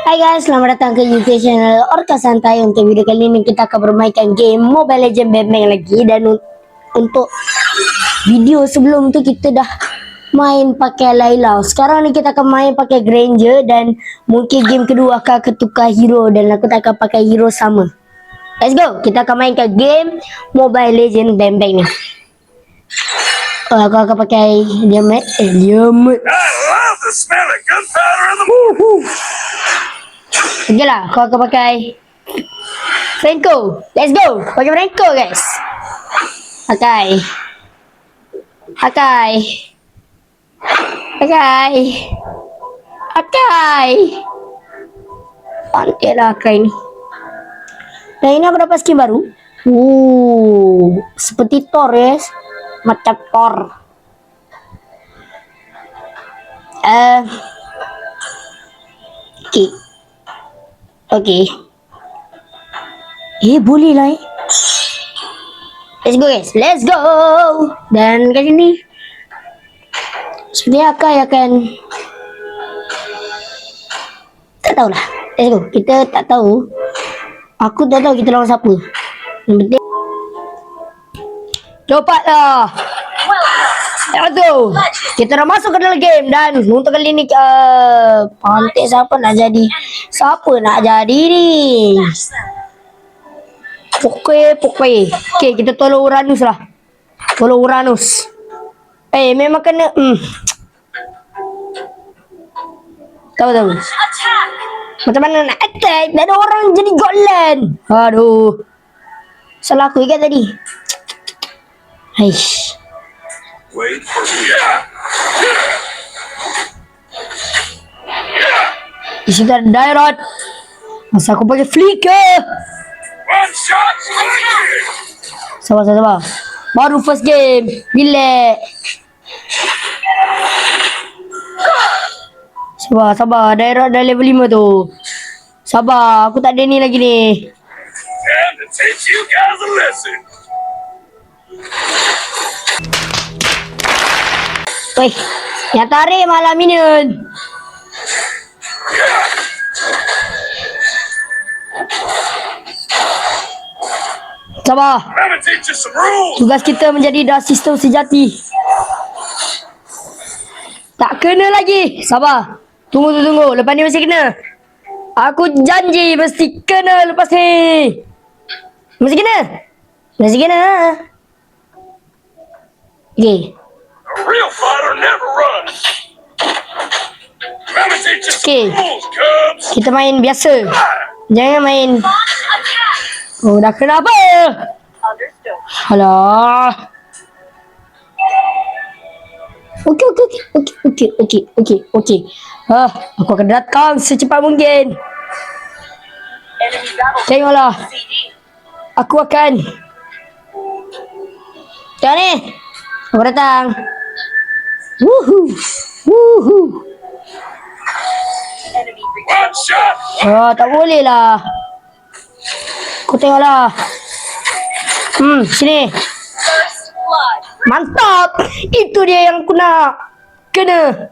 Hai guys, selamat datang ke YouTube channel Orca Santai. Untuk video kali ini kita akan bermainkan game Mobile Legends Bang lagi. Dan untuk video sebelum tu kita dah main pakai Layla. Sekarang ni kita akan main pakai Granger. Dan mungkin game kedua akan tukar hero. Dan aku tak akan pakai hero sama. Let's go, kita akan mainkan game Mobile Legends Bang ni. Aku akan pakai Diamond. Diamond. I love the smell of gunpowder in the morning. Okay lah, kau akan pakai Franco. Let's go. Pakai Franco guys. Pakai. Pantai lah Akai ni. Dan ini aku dapat skin baru. Seperti Thor guys. Macam Thor. Okay. Boleh lah Let's go guys. Let's go. Dan kali ni sebenarnya Akai akan tak tahulah. Let's go. Kita tak tahu. Aku tak tahu kita lawan siapa. Yang penting cepatlah. Aduh, kita dah masuk ke dalam game. Dan untuk kali ni pantai siapa nak jadi ni. Pokoknya okay, kita tolong Uranus lah. Memang kena Tahu macam mana nak attack. Dan ada orang jadi goldland. Aduh, salah aku ingat tadi. Aish. Wait for me. Di situ ada Dairot. Masa aku pakai flicker. One shot. Sabar. Baru first game. Relax. Sabar. Dairot dah level 5 tu. Sabar. Aku tak ada ni lagi ni. And to teach you guys a lesson. Weh, yang tarik malam minion. Sabar. I'm gonna teach you some rules. Tugas kita menjadi dark system sejati. Tak kena lagi. Sabar. Tunggu. Lepas ni mesti kena. Aku janji mesti kena lepas ni. Mesti kena. Okay. A real fighter never runs. I'm gonna teach you some Okay. rules, Cubs. Kita main biasa. Jangan main. Oh, dah kenapa? Alah. Okey. Aku akan datang secepat mungkin. Tengoklah. Aku akan. Tengok ni. Aku datang. Woohoo. One shot. Tak boleh lah. Kau tengoklah. Sini. Mantap. Itu dia yang aku nak. Kena.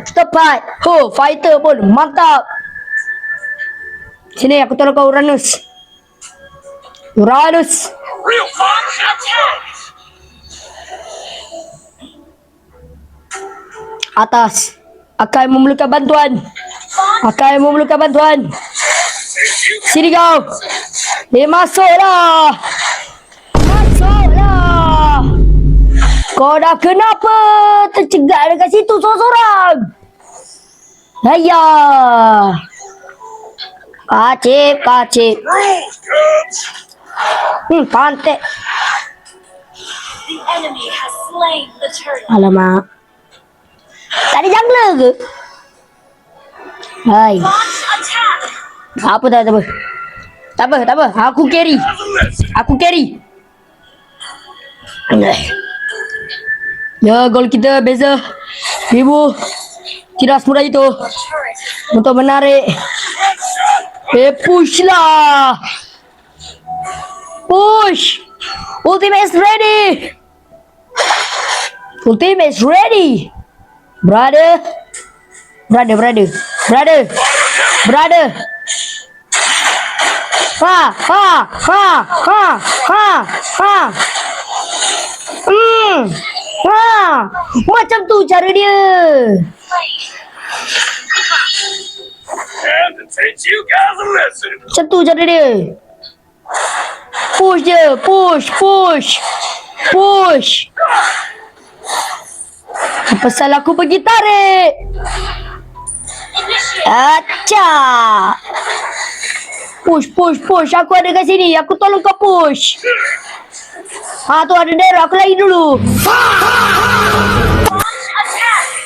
Tepat. Fighter pun mantap. Sini aku tolong kau Uranus. Real fighter never runs. Atas. Akai memerlukan bantuan. Sini kau. Masuklah. Kau dah kenapa tercegat dekat situ seorang-seorang? Ayah. Kacip. Rules, Cubs. Pantai. The enemy has slain the turtle. Alamak. Tak ada jungler ke? Hai. Launch attack. Tak apa. Aku carry. As a lesson. Ya, gol kita beza. Ibu. Tidak semudah itu. Turret. Untuk menarik. Push lah. Ultimate is ready. Brother. Brother. Ha. Macam tu cara dia. And to teach you guys a lesson. Macam tu cara dia. Push je. Push. Apa salah aku pergi tarik? Acha. Push. Aku ada kat sini. Aku tolong kau push. Tu ada darah. Aku lari dulu.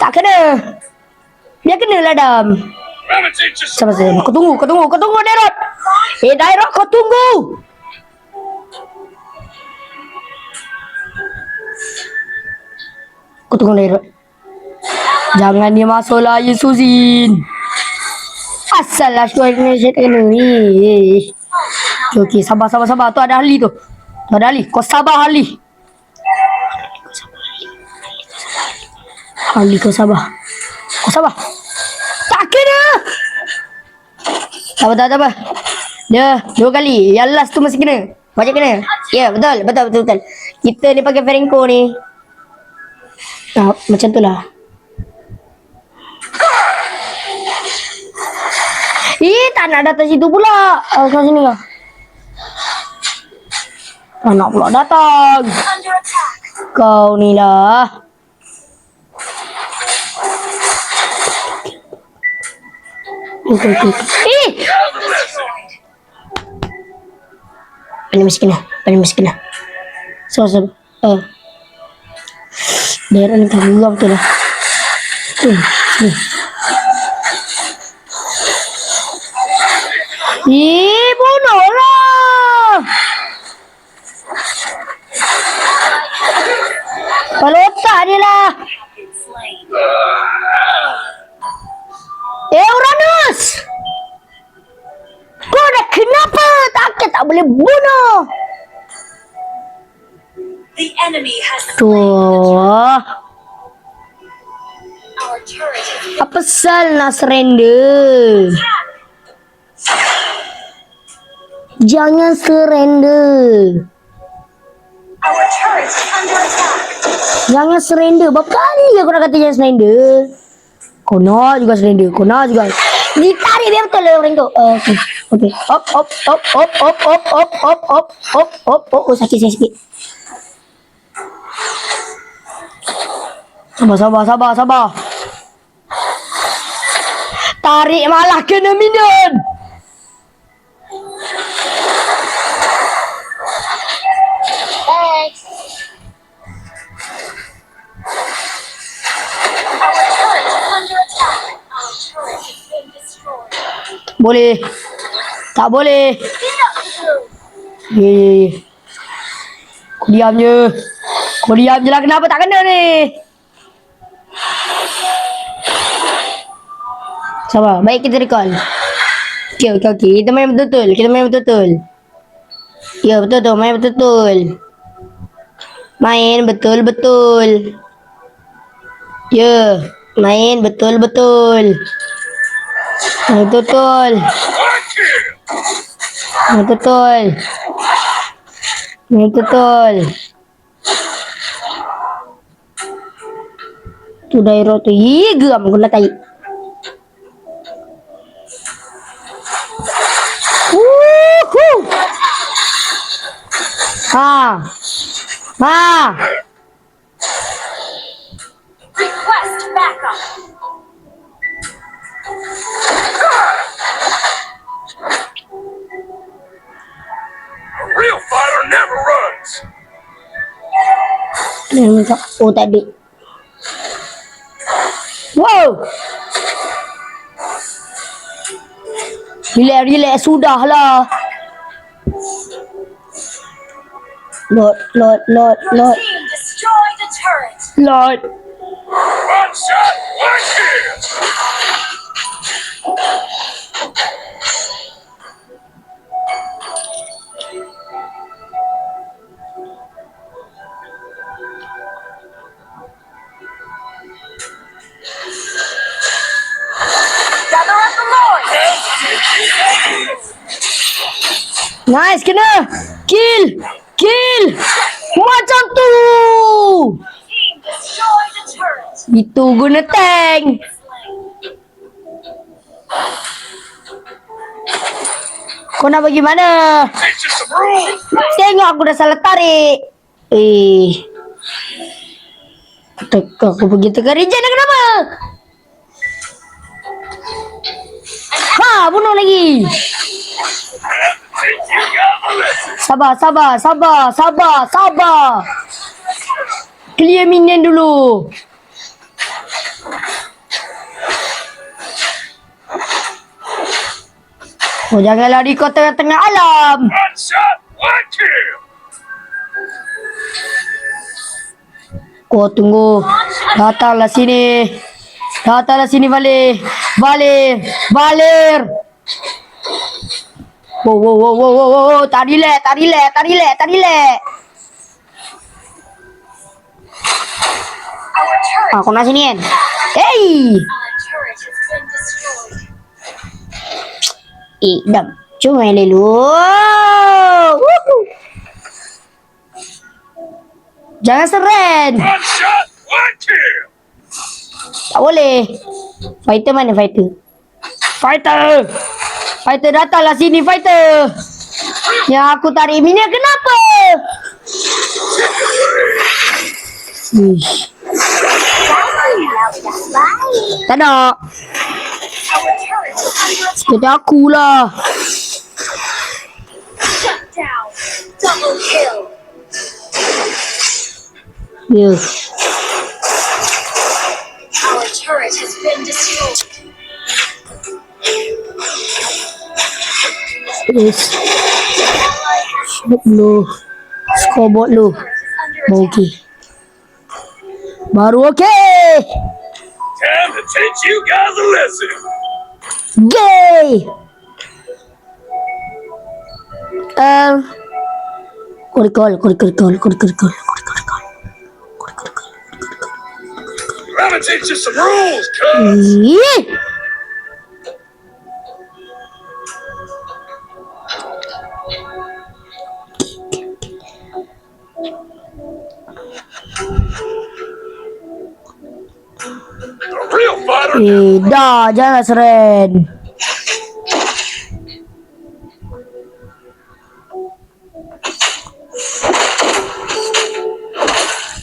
Tak kena. Dia kena lah, Dam. I'm gonna teach you some. Sabar. Kau tunggu, Dairot. Dairot, kau tunggu. Kau tunggu, Dairot. Jangan dia masuk lah, Yesusin. Asal lah syaitan kena. Okey, sabar. Tu ada Ali tu. Kau sabar, Ali. Kau sabar. Tak kena. Tak apa. Dia 2 kali. Yang last tu masih kena. Macam kena. Ya, betul. Kita ni pakai Ferenco ni. Macam tu lah. Tak nak datang situ pula. Kat sini lah. Tak nak pula datang. Under attack. Kau ni lah. Okay. Paling masih kena. So. Daerah ni tak gula betul lah. Bunuh lah. Kalau otak dia lah. Uranus! Kau dah kenapa tak boleh bunuh? The enemy has Tuh. our turret has Apa sal nak surrender? Jangan surrender. our turret is under attack. Jangan surrender. Berapa kali aku nak kata jangan surrender? Kau nak juga surrender. Ditarik biar betul lah orang tu. Okay. Op. Oh, sakit. Sabar. Tarik malah kena minion. Thanks. Our turret is under attack. Our turret has been destroyed. Boleh. Tak boleh. Enough. Kau diam je lah. Kenapa tak kena ni? Sabar. Baik kita recall. Okay. Kita main betul-betul. Ya, betul tu. Main betul-betul. Ya. Main betul-betul. Tu daerah tu. Geram guna tai. Request backup. A real fighter never runs. Oh, tadi. Wow. Relax sudahlah. Lord. Team destroy the turret. Lord. One shot, one kill. Gather up the Lord. Nice, kena. Kill. Kill. Macam tu. Team destroy the turret. Itu guna tank. Kau nak bagi mana? Teach you some rules. Tengok aku dah salah tarik. Aku pergi tengah region dah kenapa? Ha, bunuh lagi. Teach you guys a lesson. Sabar. Clear minion dulu. Oh, jangan lari kau tengah-tengah alam. One shot, one kill. Kau tunggu. Datanglah sini. Valir. Wow. Tadi lek. Our turret. Kau nak sini kan? Hey! Our turret has been destroyed. Dam. Cuma dulu. Woohoo. Jangan seren. One shot, one kill. Tak boleh. Fighter mana fighter? Fighter datanglah sini fighter. Yang aku tarik minion kenapa? Ish. Tak ada. Our turret is under attack. Kita akulah. Shut down. Double kill. Ya. Our turret has been destroyed. Yes. Ally has Siap lu. Scoreboard lu. turret is under attack. Okey. Baru okey. Time to teach you guys a lesson. Gay. Call. I'm gonna teach you some rules, cuz. The real fighter. Dah, jangan seren.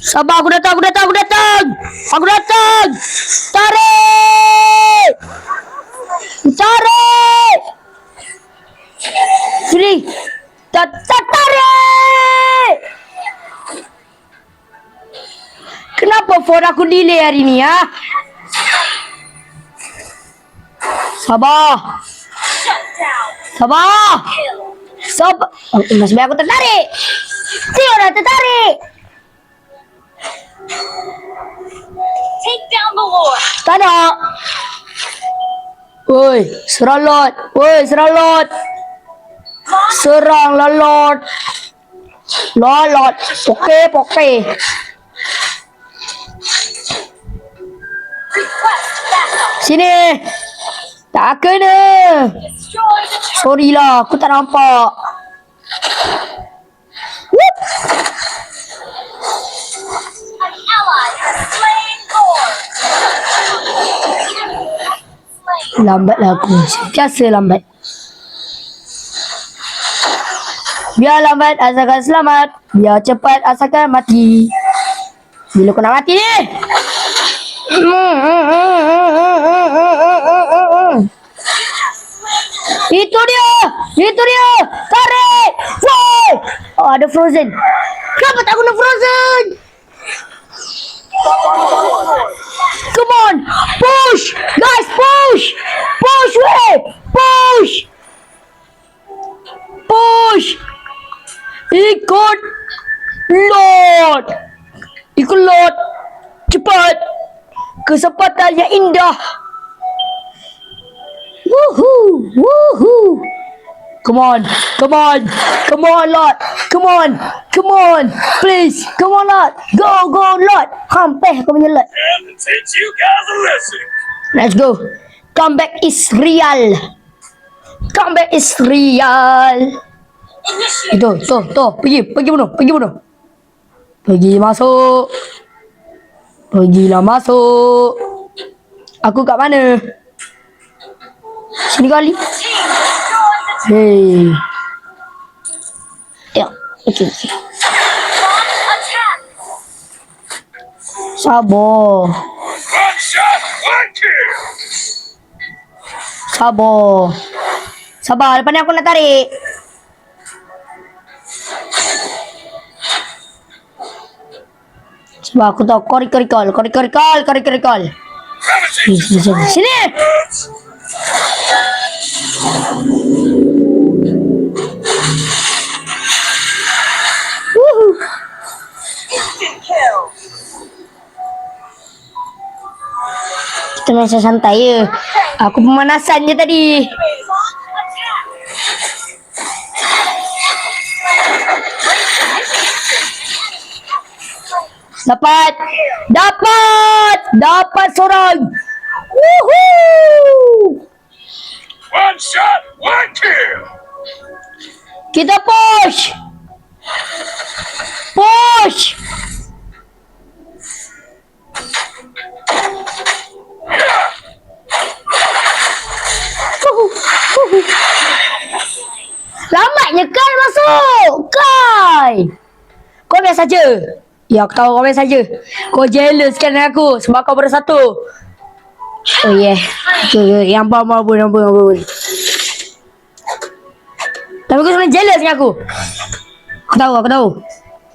Sabar, aku datang. Tarik. Sini. Tarik. Kenapa phone aku delay hari ni, ha? Sabar. Nasib baik aku tertarik. Tio dah tertarik. Take down the Lord. Tak ada. Woi, serang lot. Seranglah lot. Lot. Poke. Request backup. Sini. Tak kena. Destroy the turret. Sorry lah, aku tak nampak. Whoop. An ally has slain Lord. Slain. Lambatlah aku. Biasa lambat. Biar lambat asalkan selamat. Biar cepat asalkan mati. Bila kau nak mati ni? Itu dia. Tarik. Woi. Oh, ada frozen. Kenapa tak guna frozen? Come on. Push. Guys, push. Push. Ikut Lord. Cepat. Kesempatan yang indah. Woohoo. Come on, Lord. Come on. Please. Come on, Lord. Go, Lord. Hampir aku punya Lord. Time to teach you guys a lesson. Let's go. Comeback is real. Initiate. Tuh. Pergi bunuh. Pergi masuk. Pergilah masuk. Aku kat mana? Sini kali. Team destroys the Hei. Ya, okey. launch attack. Sabar. One shot, one kill. Sabar, lepas ni aku nak tarik. Sebab aku tahu kau recall. Ravaging Sini. Woohoo. Instant kill. Kita main santai je. Aku pemanasan je tadi. Launch attack. Dapat seorang. Woohoo. one shot, one kill. Kita push. Lambatnya Kai masuk. Kai. Kau biar saja. Ya, aku tahu kau biar saja. Kau jealous kan dengan aku sebab kau baru satu. Oh yeah. Okay. Yang ampun. Tapi kau sebenarnya jealous dengan aku. Aku tahu.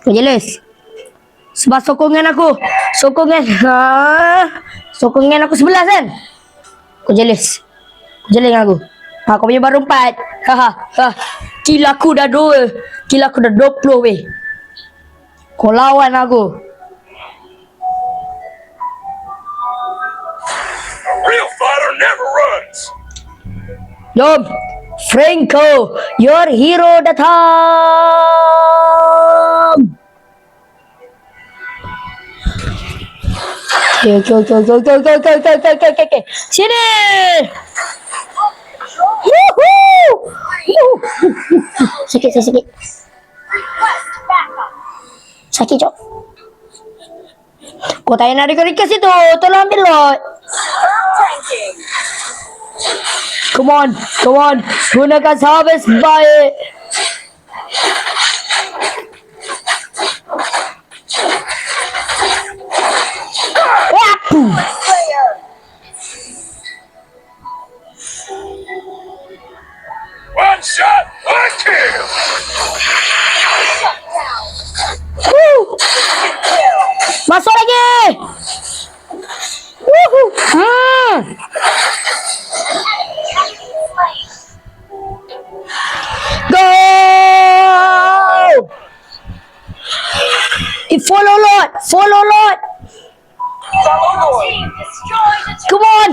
Kau jealous. Sebab sokongan aku. Sokongan aku 11 kan. Kau jealous dengan aku. Kau punya baru 4. Kill aku dah 2. Kill aku dah 20 weh. Kau lawan aku. A real fighter never runs. Jom. Franco, your hero datang. Okay. Sini. Woohoo. Sakit. Request backup. Sakit, Cok. Kau tak payah nak request itu. Tolong ambil lot. Tanking. Come on. Gunakan sahabat baik. Wapu. Player. One shot, one kill. Shut down. Masuk lagi. Woohoo. Go. Follow Lord. Team destroys the Come on.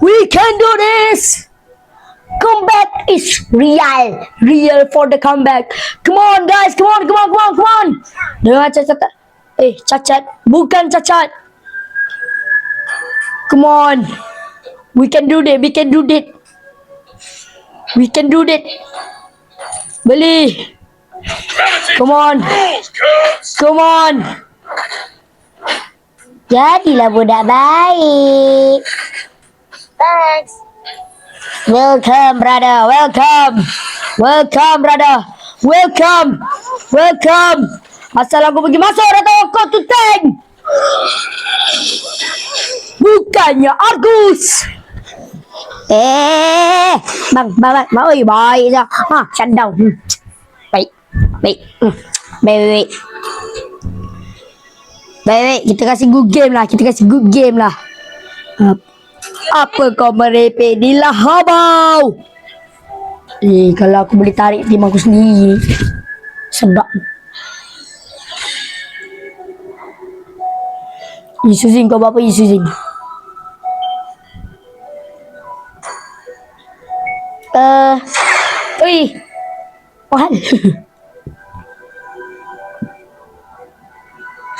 We can do this. Comeback is real for the comeback. Come on guys, come on. Dengar cacat. Cacat, bukan cacat. Come on. We can do that. Beli. Ravaging Come on. rules, cubs. Come on. Jadilah budak baik. Thanks. Welcome, brother. Asal aku pergi masuk dah tahu kau tu tank. Bukannya Argus. Bang. Oi, baik je. Shut down. Baik. Baik, kita kasih good game lah. Apa kau merepek ni lah habau? Kalau aku boleh tarik tim aku sendiri. Sedap. Isuzin kau buat apa Isuzin? Mahal.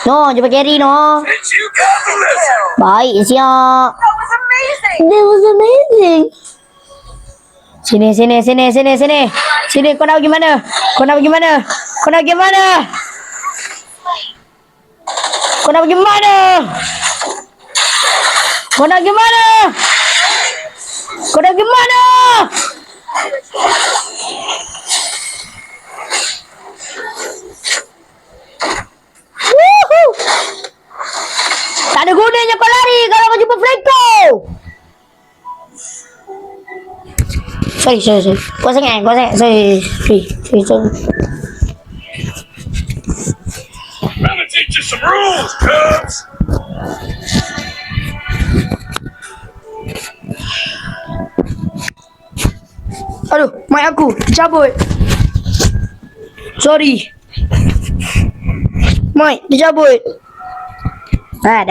No, jumpa carry no. And you got the lesson. Baik siap. That was amazing. That was amazing. Sini. Sini, kau nak pergi mana? Kau nak pergi mana? Kau nak pergi mana? Kau nak pergi mana? Kau nak pergi mana? Kau nak pergi mana? Woohoo! Tak ada gunanya kau lari kalau kau jumpa Franco. Sorry. Kau sangat. Sorry. I'm gonna teach you some rules, cubs. Aduh, mic aku dicabut. Sorry. Mic dicabut. Dah.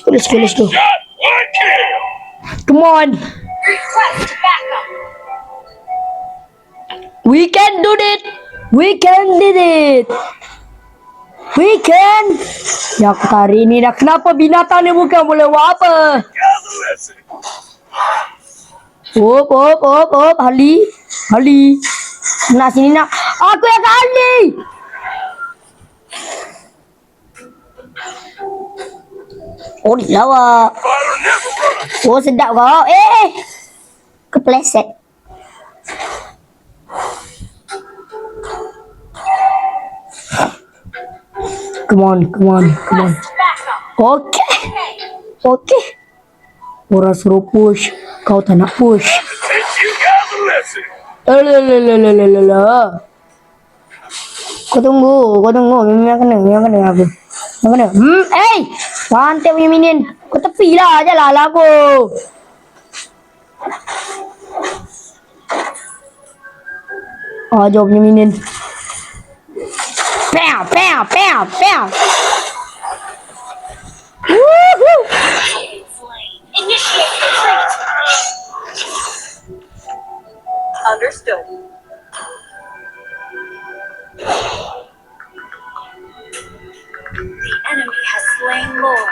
Let's go. Shot, one kill. Come on. Request backup. We can do it. We can. Ya hari ini dah kenapa binatang ni bukan boleh buat apa? Gather lesson. Op. Ali. Nak sini nak. Aku yang Ali. Oh, lawak. Fighter never runs. Oh, sedap kau. Kepleset. Come on. Request backup. Okay. Orang suruh push. Kau tak nak push. Teach you gather lesson. Kau tunggu. Memang kena aku. Santai punya minion. Kau tepi lah. Jalan lah aku. Jauh punya minion. Pow. Woohoo. Initiate retreat. Understood. The enemy has slain Lord.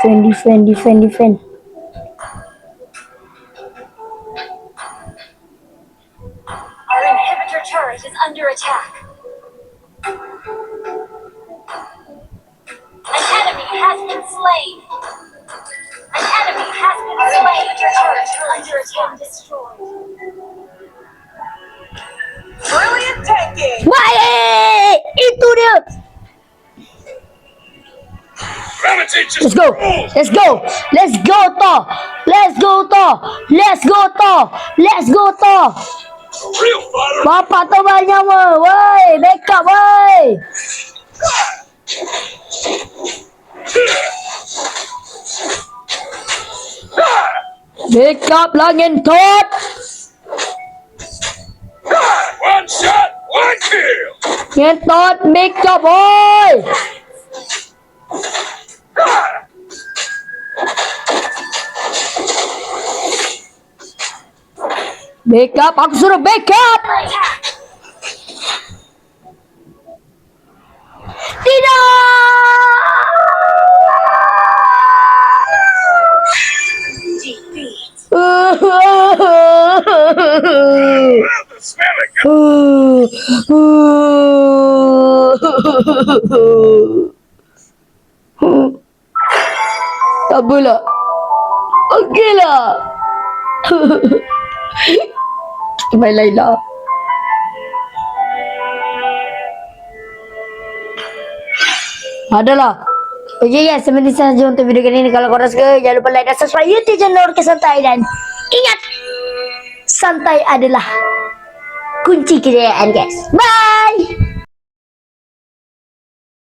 Defend. Defend. Our inhibitor turret is under attack. An enemy has been slain. Our inhibitor turret is under attack. Destroyed. Brilliant tanking. Baik, itu dia. I'm gonna teach you Let's some go, rules. Thor. A real fighter. Bapak tu banyak nyawa, woi, backup, woi. Backup lah ngentot. One shot, one kill. Ngentot, backup, woi. Backup, aku suruh backup. Defeat. Well, the smell of good. Tak apalah. Okeylah. Main lain lah. Adalah. Okay guys, seperti sahaja untuk video kali ini. Kalau korang suka, jangan lupa like dan subscribe YouTube channel Orkes Santai. Dan ingat, santai adalah kunci kejayaan guys. Bye.